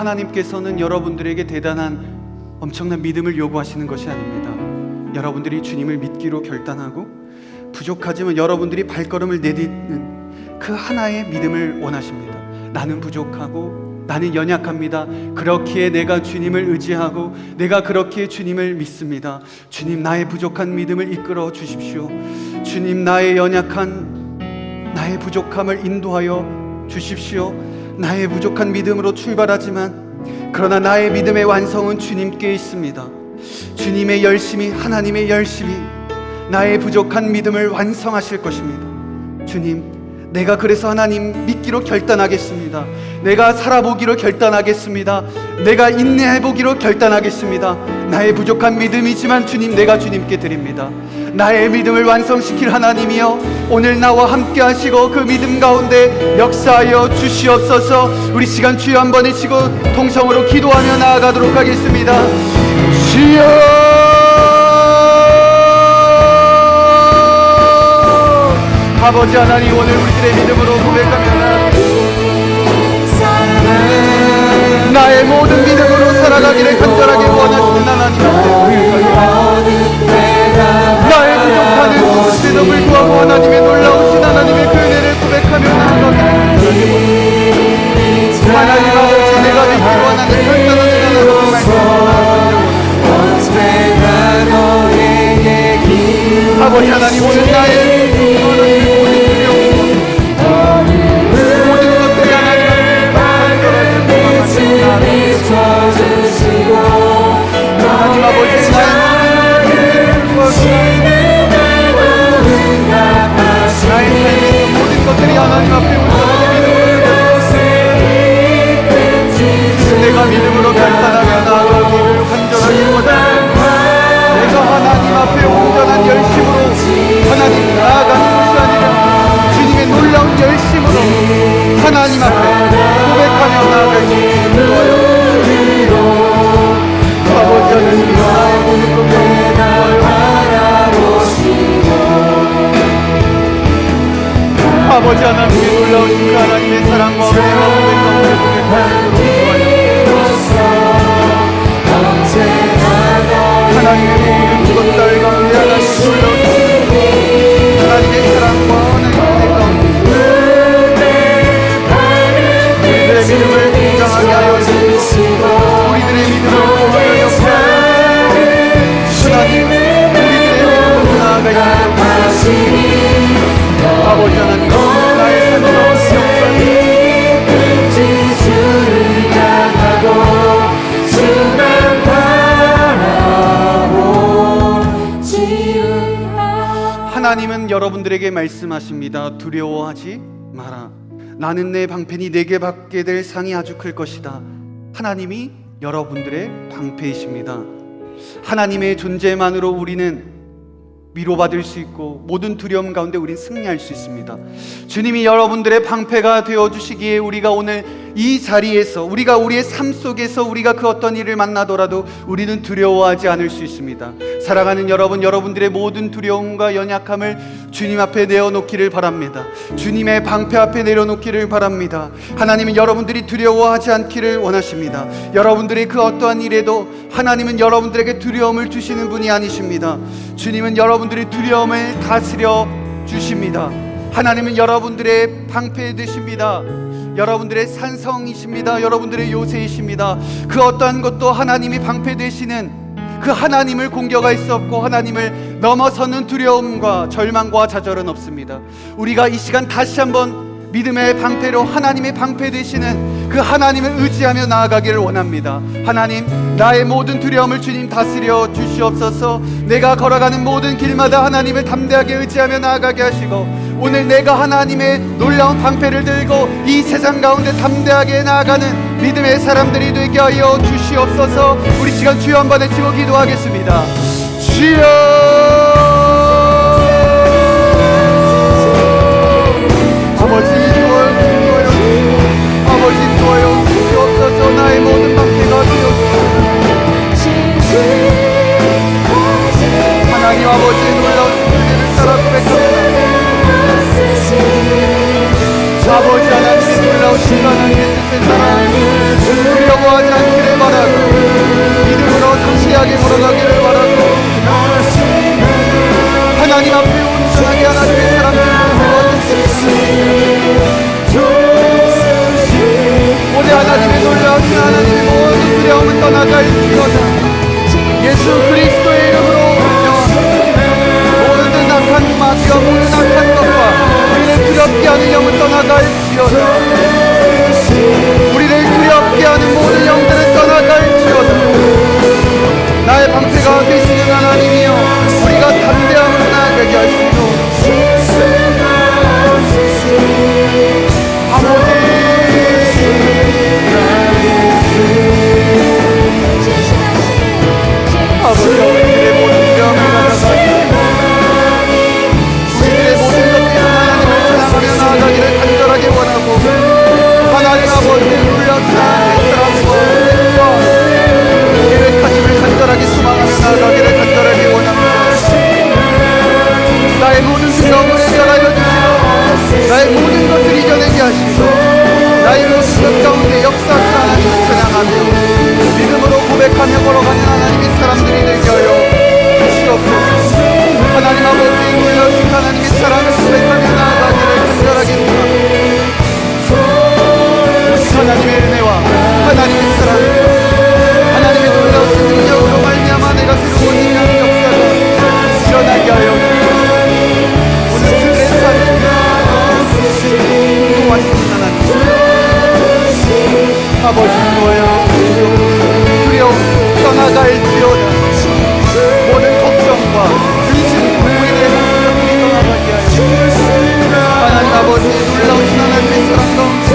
하나님께서는 여러분들에게 대단한 엄청난 믿음을 요구하시는 것이 아닙니다. 여러분들이 주님을 믿기로 결단하고 부족하지만 여러분들이 발걸음을 내딛는 그 하나의 믿음을 원하십니다. 나는 부족하고 나는 연약합니다. 그렇기에 내가 주님을 의지하고 내가 그렇기에 주님을 믿습니다. 주님, 나의 부족한 믿음을 이끌어 주십시오. 주님, 나의 연약한 나의 부족함을 인도하여 주십시오. 나의 부족한 믿음으로 출발하지만 그러나 나의 믿음의 완성은 주님께 있습니다. 주님의 열심히, 하나님의 열심히 나의 부족한 믿음을 완성하실 것입니다. 주님, 내가 그래서 하나님 믿기로 결단하겠습니다. 내가 살아보기로 결단하겠습니다. 내가 인내해보기로 결단하겠습니다. 나의 부족한 믿음이지만 주님, 내가 주님께 드립니다. 나의 믿음을 완성시킬 하나님이여, 오늘 나와 함께 하시고 그 믿음 가운데 역사하여 주시옵소서. 우리 시간 주여 한번 외치고 통성으로 기도하며 나아가도록 하겠습니다. 주여, 아버지 하나님, 오늘 우리들의 믿음으로 고백하며 나의 모든 믿음으로 살아가기를 간절하게 원하시는 하나님 앞에 나의 부족한 모습에도 불구하고 하나님의 놀라우신 하나님의 그 은혜를 고백하며 나아가기를 하나님 아버지, 내가 믿기로 하나님 결단하는 하나님을 말씀하시옵소서. 아버지 하나님, 오늘 나의 하나님 앞에 내가 믿음으로 결단하며 나아가기를 간절하게 원합니다. 내가 하나님 앞에 온전한 열심으로 하나님 나아가는 것이 아니라 주님의 놀라운 열심으로 하나님 앞에 고백하며 나아가기를 기도하여 아버지 하나님, 나의 모든 아버지 하나님의 놀라우신 그 하나님의 사랑과 은혜와 고백과 하나님의 모든 것들 가운데 하나님의 놀라우신 하나님의 사랑과 하나님의 가운데 우리들의 믿음을 공정하게 하여 주시고 우리들의 믿음을 공정하여 하나님, 우리들의 믿음으로 나아가 있는 아버지 하나님, 나의 산다운 주를 향하고 주만 바라보지라. 하나님은 여러분들에게 말씀하십니다. 두려워하지 마라. 나는 내 방편이 내게 받게 될 상이 아주 클 것이다. 하나님이 여러분들의 방패이십니다. 하나님의 존재만으로 우리는 위로받을 수 있고 모든 두려움 가운데 우린 승리할 수 있습니다. 주님이 여러분들의 방패가 되어주시기에 우리가 오늘 이 자리에서 우리가 우리의 삶 속에서 우리가 그 어떤 일을 만나더라도 우리는 두려워하지 않을 수 있습니다. 사랑하는 여러분, 여러분들의 모든 두려움과 연약함을 주님 앞에 내어놓기를 바랍니다. 주님의 방패 앞에 내려놓기를 바랍니다. 하나님은 여러분들이 두려워하지 않기를 원하십니다. 여러분들이 그 어떠한 일에도 하나님은 여러분들에게 두려움을 주시는 분이 아니십니다. 주님은 여러분들의 두려움을 다스려 주십니다. 하나님은 여러분들의 방패 되십니다. 여러분들의 산성이십니다. 여러분들의 요새이십니다. 그 어떠한 것도 하나님이 방패 되시는 그 하나님을 공격할 수 없고 하나님을 넘어서는 두려움과 절망과 좌절은 없습니다. 우리가 이 시간 다시 한번 믿음의 방패로 하나님의 방패 되시는 그 하나님을 의지하며 나아가기를 원합니다. 하나님, 나의 모든 두려움을 주님 다스려 주시옵소서. 내가 걸어가는 모든 길마다 하나님을 담대하게 의지하며 나아가게 하시고 오늘 내가 하나님의 놀라운 방패를 들고 이 세상 가운데 담대하게 나아가는 믿음의 사람들이 되게 하여 주시옵소서. 우리 시간 주여 한번 외치고 기도하겠습니다. 주여, 아버지 도와요, 아버지 도와요 주옵소서. 나의 모든 방패가 되어주옵소서. 하나님 아버지의 놀라운 은혜를 따라 고백합니다. 아버지 하나님의 놀라우신 하나님의 뜻을 따라 두려워 두려워하지 않기를 바라고 믿음으로 상세하게 걸어가기를 바라고 하나님 앞에 온전하게 하나님의 사람들을 오늘 하나님의 놀라우신 하나님의 모든 두려움은 떠나갈지어다. 예수 그리스도의 이름으로 모든 악한 마귀와 모든 악한 것과 우리를 두렵게 하는 영은 떠나갈지어다. 우리를 두렵게 하는 모든 영들은 떠나갈지어다. 나의 방패가 되시는 하나님이여, 우리가 담대함으로 나아가게 하시고 아버지, 우리들의 모든 두려움을 가져가시고 우리들의 모든 것들이 하나님을 찬양하며 나아가기를 간절하게 원하고 하나님 아버지의 놀라운 하나님의 사랑과 계획하심을 간절하게 소망하며 나아가기를 간절하게 원합니다. 나의 모든 두려움을 해결하여 주시고 나의 모든 것을 이겨내게 하시고 나의 모든 것 가운데 역사하신 하나님을 찬양하며 믿음으로 고백하며 걸어가는 하나님의 사람들이 되게 하여 주시옵소서. 하나님 아버지의 놀라우신 하나님의 사랑을 고백하며 나아가기를 간절하게 소망합니다. 하나님의 은혜와 하나님의 사랑, 하나님의 놀라우신 능력으로 말미암아 내가 새로운 일하는 역사가 일어나게 하여 오늘 주의 삶을 도와주신 하나님 아버지, 도와여 두려움 떠나갈지어다. 모든 걱정과 근심과 우리의 걱정이 떠나가게 하여 하나님 아버지의 놀라우신 하나님의 사랑 가운데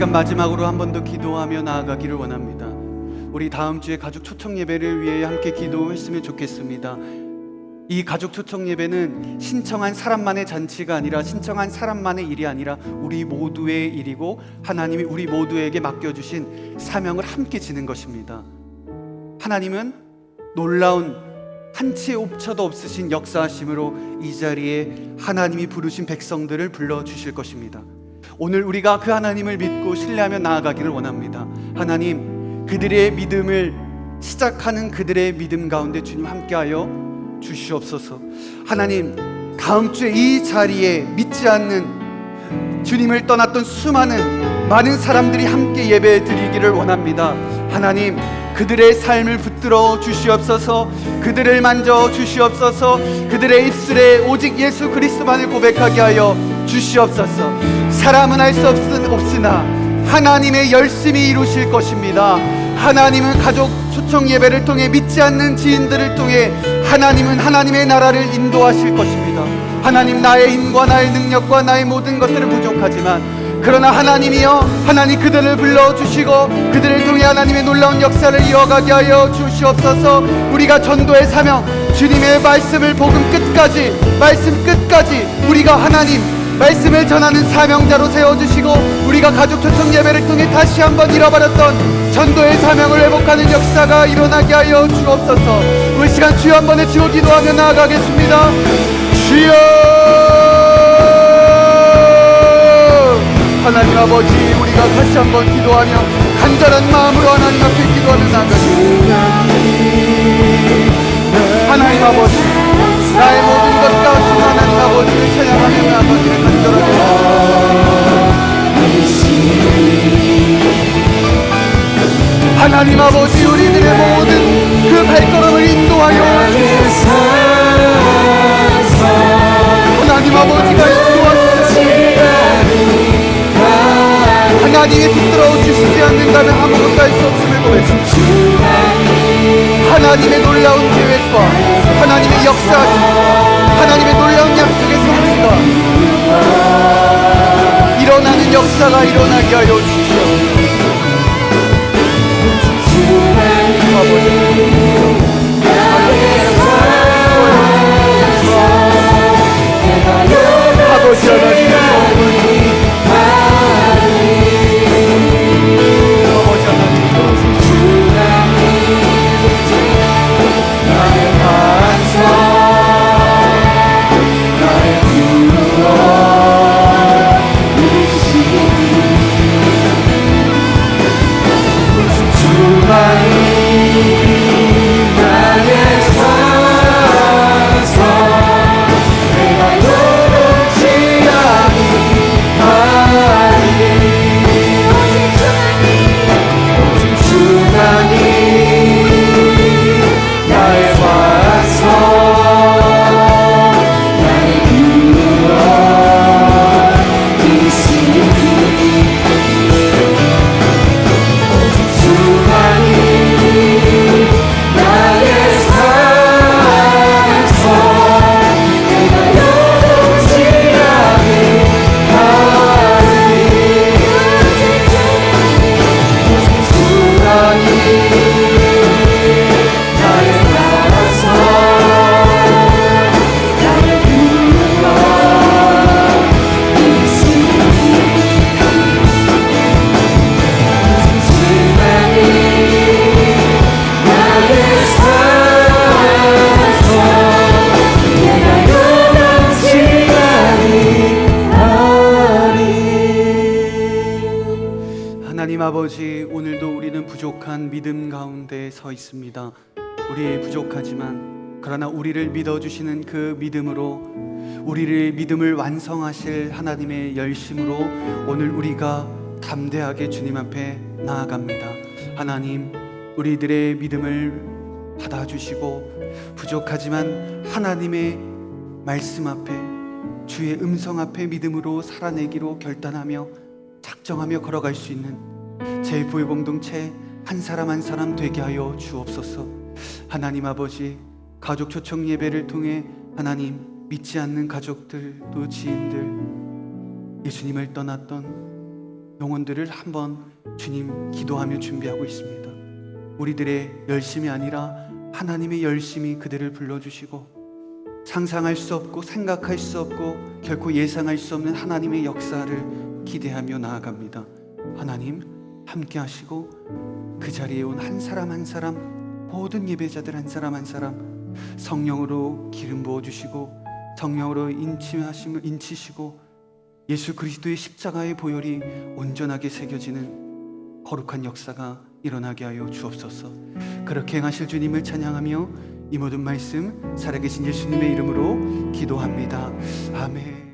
마지막으로 한 번 더 기도하며 나아가기를 원합니다. 우리 다음 주에 가족 초청 예배를 위해 함께 기도했으면 좋겠습니다. 이 가족 초청 예배는 신청한 사람만의 잔치가 아니라, 신청한 사람만의 일이 아니라 우리 모두의 일이고 하나님이 우리 모두에게 맡겨주신 사명을 함께 지는 것입니다. 하나님은 놀라운 한치의 옵차도 없으신 역사하심으로 이 자리에 하나님이 부르신 백성들을 불러주실 것입니다. 오늘 우리가 그 하나님을 믿고 신뢰하며 나아가기를 원합니다. 하나님, 그들의 믿음을 시작하는 그들의 믿음 가운데 주님 함께하여 주시옵소서. 하나님, 다음 주에 이 자리에 믿지 않는 주님을 떠났던 많은 사람들이 함께 예배 드리기를 원합니다. 하나님, 그들의 삶을 붙들어 주시옵소서. 그들을 만져 주시옵소서. 그들의 입술에 오직 예수 그리스도만을 고백하게 하여 주시옵소서. 사람은 할 수 없으나 하나님의 열심히 이루실 것입니다. 하나님은 가족 초청 예배를 통해 믿지 않는 지인들을 통해 하나님은 하나님의 나라를 인도하실 것입니다. 하나님, 나의 힘과 나의 능력과 나의 모든 것들은 부족하지만 그러나 하나님이여, 하나님 그들을 불러주시고 그들을 통해 하나님의 놀라운 역사를 이어가게 하여 주시옵소서. 우리가 전도의 사명, 주님의 말씀을 복음 끝까지, 말씀 끝까지 우리가 하나님 말씀을 전하는 사명자로 세워주시고 우리가 가족 초청 예배를 통해 다시 한번 잃어버렸던 전도의 사명을 회복하는 역사가 일어나게 하여 주옵소서. 우리 시간 주여 한번 외치고 기도하며 나아가겠습니다. 주여! 하나님 아버지, 우리가 다시 한번 기도하며 간절한 마음으로 하나님 앞에 기도하며 나아가겠습니다. 하나님 아버지, 나의 모든 것 가운데 하나님 아버지를 찬양하며 나아가기를 간절하게 하나님 아버지, 우리들의 모든 그 발걸음을 인도하여 주시옵소서. 하나님 아버지가 인도하시옵소서. 하나님이 붙들어 주시지 않는다면 아무것도 할 수 없음을 고백합니다. 하나님의 놀라운 계획과 하나님의 역사하심, 하나님의 놀라운 약속의 성취가 일어나는 역사가 일어나게 하여 주시옵소서. 아버지 하나님, 아버지, 오늘도 우리는 부족한 믿음 가운데 서 있습니다. 우리 부족하지만 그러나 우리를 믿어주시는 그 믿음으로, 우리를 믿음을 완성하실 하나님의 열심으로 오늘 우리가 담대하게 주님 앞에 나아갑니다. 하나님, 우리들의 믿음을 받아주시고 부족하지만 하나님의 말씀 앞에, 주의 음성 앞에 믿음으로 살아내기로 결단하며 작정하며 걸어갈 수 있는 제일교회 공동체 한 사람 한 사람 되게 하여 주옵소서. 하나님 아버지, 가족 초청 예배를 통해 하나님, 믿지 않는 가족들 또 지인들, 예수님을 떠났던 영혼들을 한번 주님 기도하며 준비하고 있습니다. 우리들의 열심이 아니라 하나님의 열심이 그들을 불러주시고, 상상할 수 없고 생각할 수 없고 결코 예상할 수 없는 하나님의 역사를 기대하며 나아갑니다. 하나님 함께 하시고 그 자리에 온 한 사람 한 사람, 모든 예배자들 한 사람 한 사람 성령으로 기름 부어주시고 성령으로 인치시고 예수 그리스도의 십자가의 보혈이 온전하게 새겨지는 거룩한 역사가 일어나게 하여 주옵소서. 그렇게 행하실 주님을 찬양하며 이 모든 말씀 살아계신 예수님의 이름으로 기도합니다. 아멘.